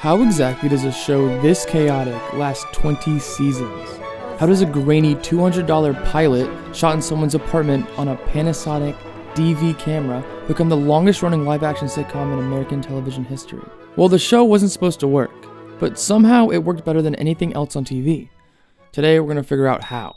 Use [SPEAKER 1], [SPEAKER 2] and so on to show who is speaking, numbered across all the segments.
[SPEAKER 1] How exactly does a show this chaotic last 20 seasons? How does a grainy $200 pilot shot in someone's apartment on a Panasonic DV camera become the longest running live action sitcom in American television history? Well, the show wasn't supposed to work, but somehow it worked better than anything else on TV. Today we're going to figure out how.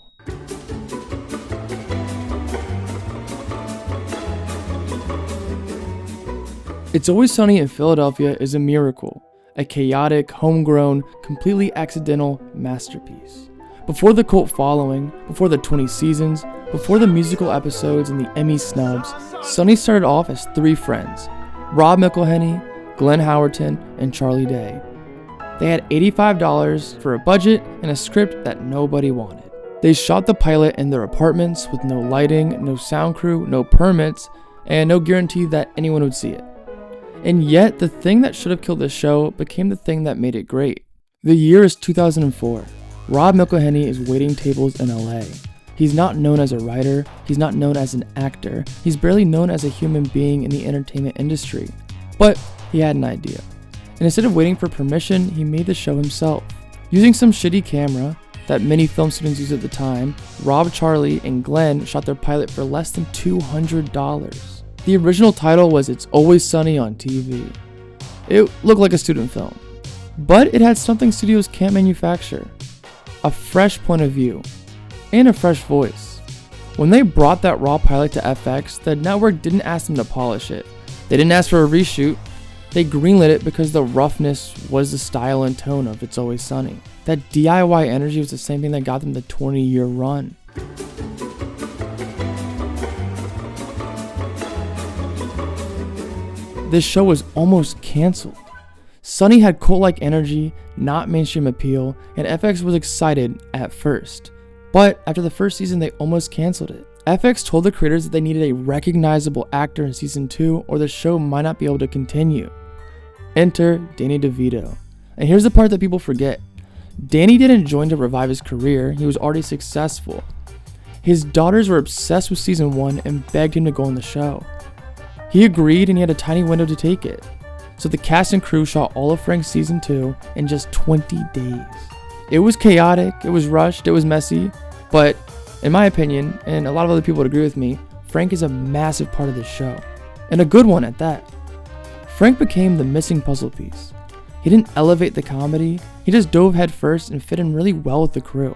[SPEAKER 1] It's Always Sunny in Philadelphia is a miracle, a chaotic, homegrown, completely accidental masterpiece. Before the cult following, before the 20 seasons, before the musical episodes and the Emmy snubs, Sunny started off as three friends, Rob McElhenney, Glenn Howerton, and Charlie Day. They had $85 for a budget and a script that nobody wanted. They shot the pilot in their apartments with no lighting, no sound crew, no permits, and no guarantee that anyone would see it. And yet, the thing that should have killed the show became the thing that made it great. The year is 2004. Rob McElhenney is waiting tables in LA. He's not known as a writer, he's not known as an actor, he's barely known as a human being in the entertainment industry. But he had an idea. And instead of waiting for permission, he made the show himself. Using some shitty camera that many film students used at the time, Rob, Charlie, and Glenn shot their pilot for less than $200. The original title was It's Always Sunny on TV. It looked like a student film, but it had something studios can't manufacture: a fresh point of view and a fresh voice. When they brought that raw pilot to FX, the network didn't ask them to polish it. They didn't ask for a reshoot. They greenlit it because the roughness was the style and tone of It's Always Sunny. That DIY energy was the same thing that got them the 20-year run. This show was almost canceled. Sunny had cult-like energy, not mainstream appeal, and FX was excited at first. But after the first season, they almost canceled it. FX told the creators that they needed a recognizable actor in season 2 or the show might not be able to continue. Enter Danny DeVito. And here's the part that people forget. Danny didn't join to revive his career, he was already successful. His daughters were obsessed with season 1 and begged him to go on the show. He agreed and he had a tiny window to take it. So the cast and crew shot all of Frank's season 2 in just 20 days. It was chaotic, it was rushed, it was messy, but in my opinion, and a lot of other people would agree with me, Frank is a massive part of this show, and a good one at that. Frank became the missing puzzle piece. He didn't elevate the comedy, he just dove headfirst and fit in really well with the crew.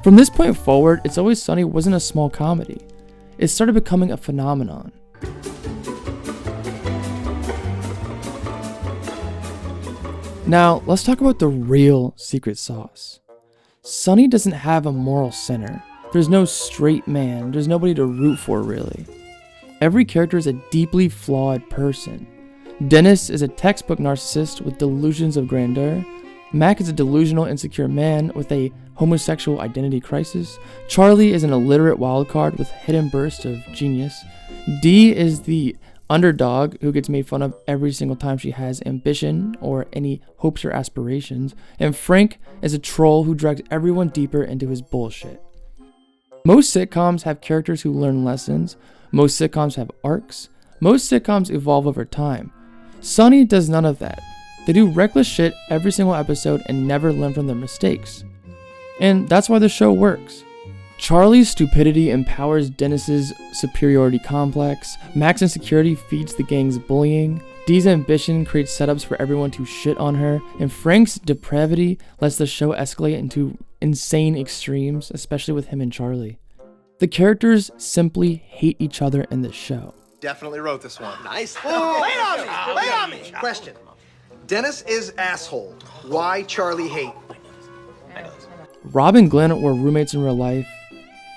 [SPEAKER 1] From this point forward, It's Always Sunny wasn't a small comedy. It started becoming a phenomenon. Now, let's talk about the real secret sauce. Sunny doesn't have a moral center. There's no straight man. There's nobody to root for, really. Every character is a deeply flawed person. Dennis is a textbook narcissist with delusions of grandeur. Mac is a delusional, insecure man with a homosexual identity crisis. Charlie is an illiterate wildcard with hidden bursts of genius. Dee is the underdog who gets made fun of every single time she has ambition or any hopes or aspirations, and Frank is a troll who drags everyone deeper into his bullshit. Most sitcoms have characters who learn lessons, most sitcoms have arcs, most sitcoms evolve over time. Sunny does none of that. They do reckless shit every single episode and never learn from their mistakes. And that's why the show works. Charlie's stupidity empowers Dennis's superiority complex, Mac's insecurity feeds the gang's bullying, Dee's ambition creates setups for everyone to shit on her, and Frank's depravity lets the show escalate into insane extremes, especially with him and Charlie. The characters simply hate each other in this show.
[SPEAKER 2] Definitely wrote this one.
[SPEAKER 3] Nice.
[SPEAKER 2] Lay it on me! Lay it on me! Question. Dennis is asshole. Why Charlie hate?
[SPEAKER 1] Rob and Glenn were roommates in real life.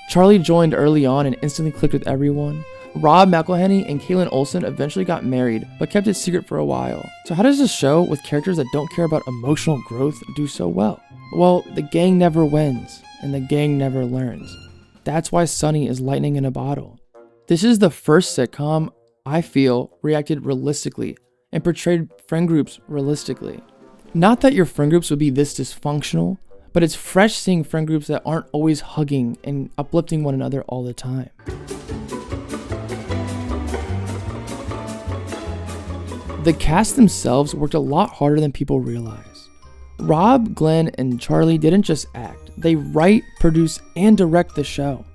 [SPEAKER 1] Charlie joined early on and instantly clicked with everyone. Rob McElhenney and Kaitlin Olson eventually got married, but kept it secret for a while. So how does a show with characters that don't care about emotional growth do so well? Well, the gang never wins, and the gang never learns. That's why Sunny is lightning in a bottle. This is the first sitcom I feel reacted realistically and portrayed friend groups realistically. Not that your friend groups would be this dysfunctional, but it's fresh seeing friend groups that aren't always hugging and uplifting one another all the time. The cast themselves worked a lot harder than people realize. Rob, Glenn, and Charlie didn't just act, they write, produce, and direct the show.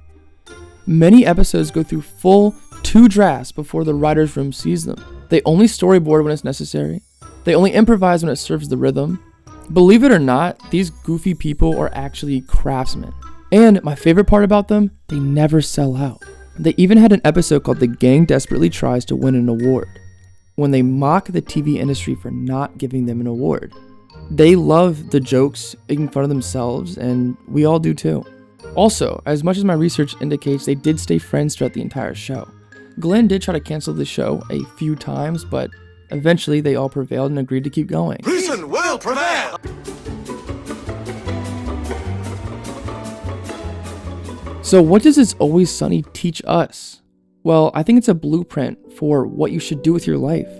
[SPEAKER 1] Many episodes go through full 2 drafts before the writer's room sees them. They only storyboard when it's necessary. They only improvise when it serves the rhythm. Believe it or not, these goofy people are actually craftsmen. And my favorite part about them, they never sell out. They even had an episode called The Gang Desperately Tries to Win an Award, when they mock the TV industry for not giving them an award. They love the jokes, making fun of themselves, and we all do too. Also, as much as my research indicates, they did stay friends throughout the entire show. Glenn did try to cancel the show a few times, but eventually they all prevailed and agreed to keep going.
[SPEAKER 2] Reason will prevail!
[SPEAKER 1] So what does It's Always Sunny teach us? Well, I think it's a blueprint for what you should do with your life.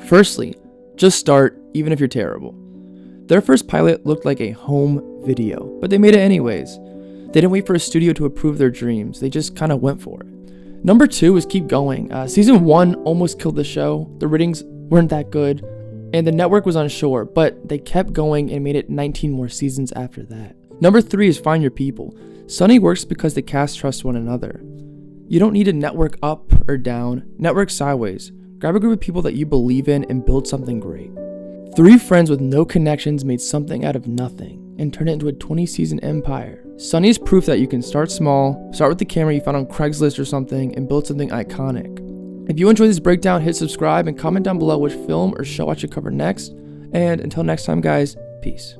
[SPEAKER 1] Firstly, just start, even if you're terrible. Their first pilot looked like a home video, but they made it anyways. They didn't wait for a studio to approve their dreams, they just kind of went for it. Number 2 is keep going. Season 1 almost killed the show, the ratings weren't that good, and the network was unsure, but they kept going and made it 19 more seasons after that. Number 3 is find your people. Sunny works because the cast trusts one another. You don't need to network up or down, network sideways. Grab a group of people that you believe in and build something great. 3 friends with no connections made something out of nothing and turned it into a 20-season empire. Sunny is proof that you can start small, start with the camera you found on Craigslist or something, and build something iconic. If you enjoyed this breakdown, hit subscribe and comment down below which film or show I should cover next. And until next time, guys, peace.